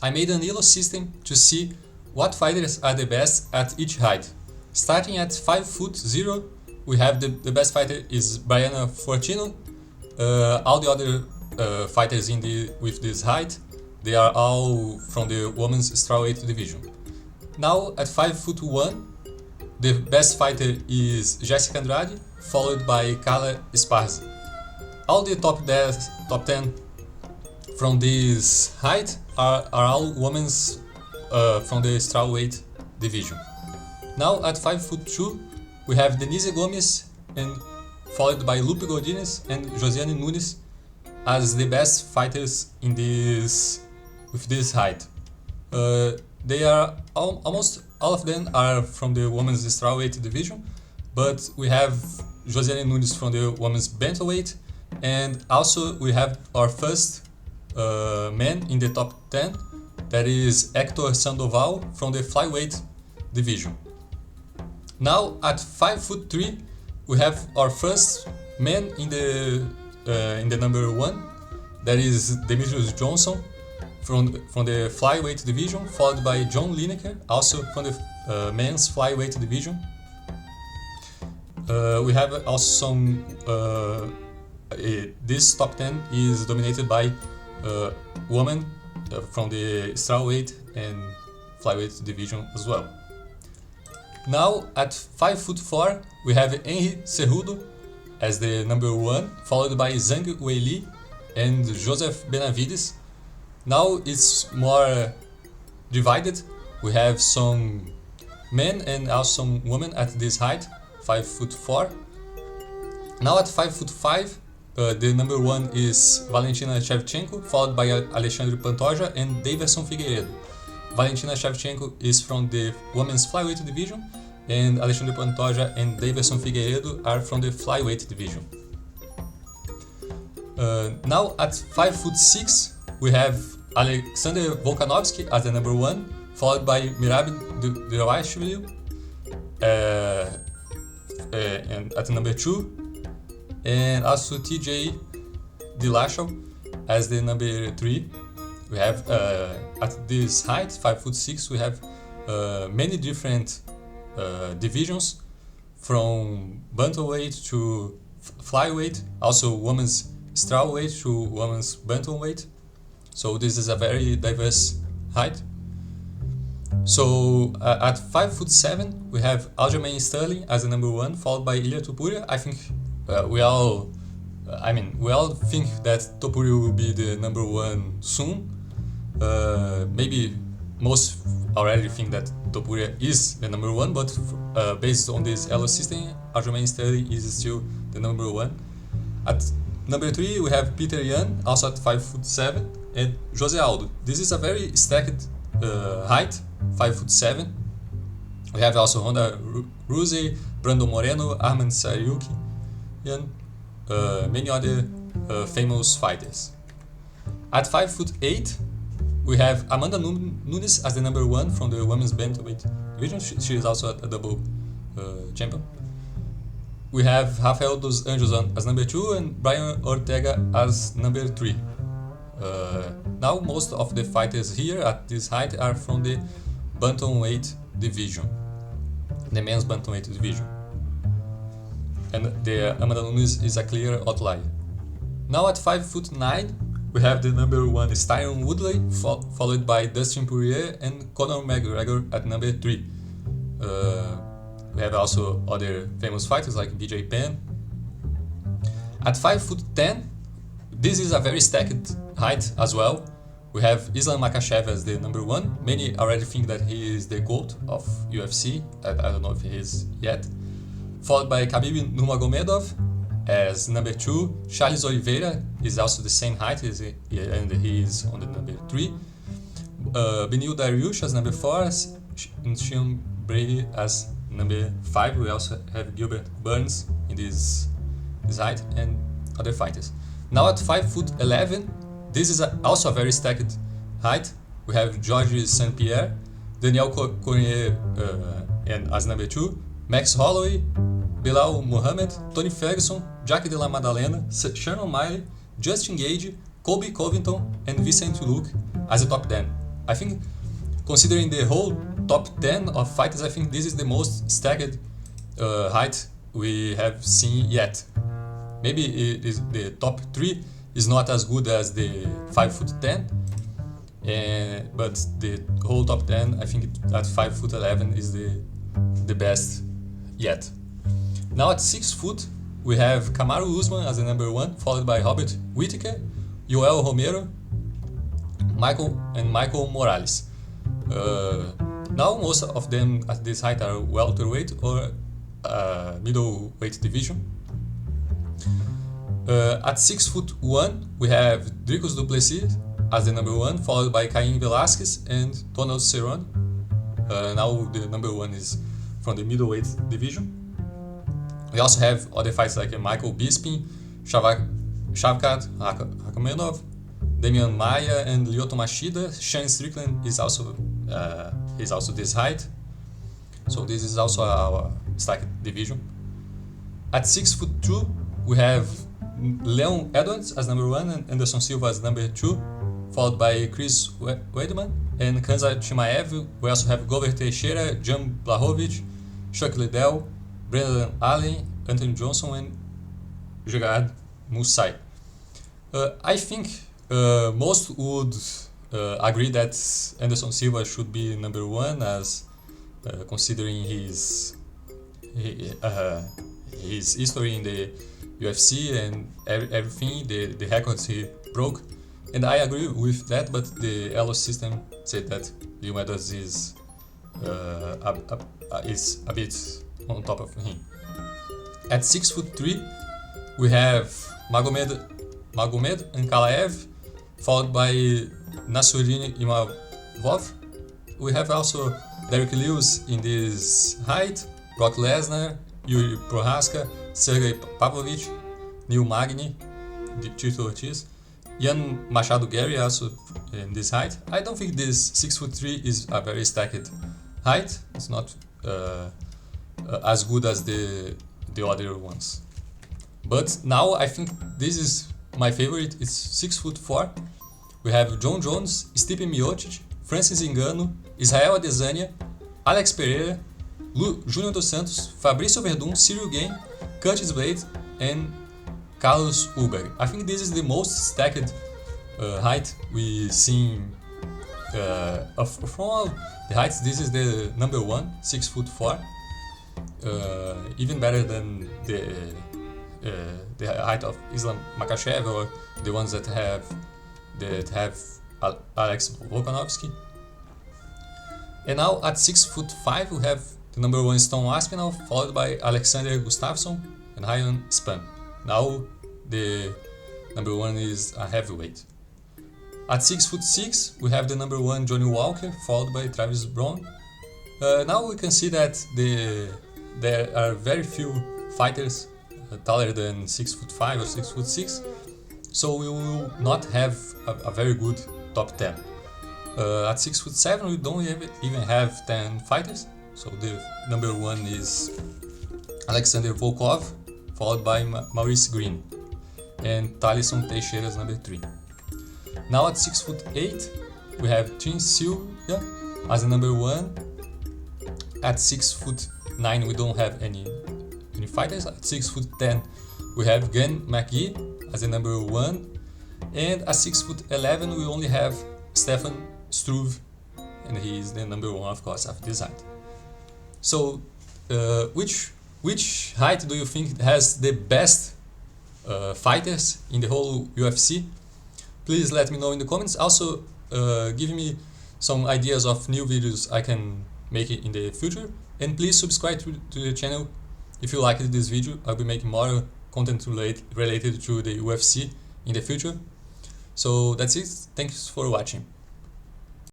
I made an elo system to see what fighters are the best at each height. Starting at 5 foot 0, we have the best fighter is Brianna Fortino. All the other fighters with this height, they are all from the women's strawweight division. Now at 5 foot 1, the best fighter is Jessica Andrade, followed by Carla Esparza. All the top 10 from this height are all women from the strawweight division. Now at 5 foot 2, we have Denise Gomes, and followed by Lupe Godinez and Josiane Nunes as the best fighters with this height. They are almost all of them are from the women's strawweight division, but we have Josiane Nunes from the women's bantamweight, and also we have our first man in the top 10, that is Hector Sandoval from the flyweight division. Now at 5 foot 3, we have our first man in the number 1, that is Demetrius Johnson from the flyweight division, followed by John Lineker, also from the men's flyweight division. We have also some. This top 10 is dominated by women from the strawweight and flyweight division as well. Now at 5 foot 4, we have Henry Cejudo as the number 1, followed by Zhang Weili and Joseph Benavides. Now it's more divided. We have some men and also some women at this height, 5 foot 4. Now at 5 foot 5, the number 1 is Valentina Shevchenko, followed by Alexandre Pantoja and Davidson Figueiredo. Valentina Shevchenko is from the women's flyweight division, and Alexandre Pantoja and Davidson Figueiredo are from the flyweight division. Now at 5 foot 6, we have Alexander Volkanovski as the number 1, followed by Merab Dvalishvili and at number 2, and also TJ Dillashaw as the number 3. We have at this height, 5 foot 6, we have many different divisions, from bantamweight to flyweight, also women's strawweight to women's bantamweight. So this is a very diverse height. So at 5 foot 7, we have Aljamain Sterling as the number 1, followed by Ilia Topuria. I think we all think that Topuria will be the number 1 soon. Maybe most already think that Topuria is the number 1, but based on this elo system, Aljamain Sterling is still the number 1. At number 3, we have Peter Yan, also at 5 foot 7, and Jose Aldo. This is a very stacked height, 5 foot 7. We have also Ronda Rousey, Brandon Moreno, Arman Tsariuki, and many other famous fighters. At 5 foot 8, we have Amanda Nunes as the number 1 from the women's bantamweight division. She is also a double champion. We have Rafael dos Anjos as number 2 and Brian Ortega as number 3. Now most of the fighters here at this height are from the bantamweight division, the men's bantamweight division. And the Amanda Nunes is a clear outlier. Now at 5 foot 9, we have the number 1 is Tyron Woodley, followed by Dustin Poirier and Conor McGregor at number 3. We have also other famous fighters like BJ Penn. At 5 foot 10, this is a very stacked height as well. We have Islam Makhachev as the number 1. Many already think that he is the GOAT of UFC. I don't know if he is yet. Followed by Khabib Nurmagomedov as number 2. Charles Oliveira is also the same height, and he is on the number 3. Beneil Dariush as number 4, and Sean Brady as number 5. We also have Gilbert Burns in this height, and other fighters. Now at 5 foot 11, this is also a very stacked height. We have Georges St. Pierre, Daniel Cormier and as number 2, Max Holloway, Belal Muhammad, Tony Ferguson, Jack Della Maddalena, Shannon Miley, Justin Gage, Colby Covington, and Vicente Luque as the top 10. I think, considering the whole top 10 of fighters, I think this is the most stacked height we have seen yet. Maybe it is the top 3 is not as good as the 5'10", but the whole top 10, I think at 5'11" is the best yet. Now at 6 foot, we have Kamaru Usman as the number 1, followed by Robert Whittaker, Yoel Romero, Michael Morales. Now most of them at this height are welterweight or middleweight division. At 6'1", we have Dricus du Plessis as the number 1, followed by Cain Velasquez and Donald Cerrone. Now the number 1 is from the middleweight division. We also have other fights like Michael Bisping, Shavkat Rakhmonov, Demian Maia, and Lyoto Machida. Shane Strickland is also this height. So this is also our stacked division. At 6'2", we have Leon Edwards as number 1 and Anderson Silva as number 2, followed by Chris Weidman and Khamzat Chimaev. We also have Glover Teixeira, Jan Blachowicz, Chuck Liddell, Brendan Allen, Anthony Johnson, and Gegard Moussaï. I think most would agree that Anderson Silva should be number 1, as considering his history in the UFC and everything, the records he broke. And I agree with that, but the Elo system said that Leon Edwards is a bit on top of him. At 6'3", we have Magomed Ankalaev, followed by Nassourdine Imavov. We have also Derek Lewis in this height, Brock Lesnar, Yuri Prohaska, Sergey Pavlovich, Neil Magny, Tito Ortiz, Ian Machado Gary also in this height. I don't think this 6'3" is a very stacked height. It's not as good as the other ones. But now I think this is my favorite. It's 6'4". We have John Jones, Stipe Miocic, Francis Ngannou, Israel Adesanya, Alex Pereira, Júnior dos Santos, Fabrício Verdun, Cyril Gane, Curtis Blade, and Carlos Ulberg. I think this is the most stacked height we seen from all the heights. This is the number 1, 6'4", even better than the height of Islam Makhachev or the ones that have Alex Volkanovski. And now at 6'5", we have the number 1 Stone Aspinall, followed by Alexander Gustafsson and Ryan Spann. Now the number 1 is a heavyweight. At 6'6", we have the number 1 Johnny Walker, followed by Travis Browne. Now we can see that there are very few fighters taller than 6'5" or 6'6", so we will not have a very good top 10. At 6'7", we don't even have 10 fighters, so the number 1 is Alexander Volkov, followed by Maurice Green, and Thaleson Teixeira is number 3. Now at 6'8", we have Tim Sylvia as the number 1. At 6'9", we don't have any fighters. At 6'10", we have Gan McGee as the number 1, and at 6'11", we only have Stefan Struve, and he is the number 1, of course, after this height. So, which height do you think has the best fighters in the whole UFC? Please let me know in the comments. Also, give me some ideas of new videos I can make it in the future, and please subscribe to the channel if you liked this video. I'll be making more content related to the UFC in the future. So that's it. Thanks for watching.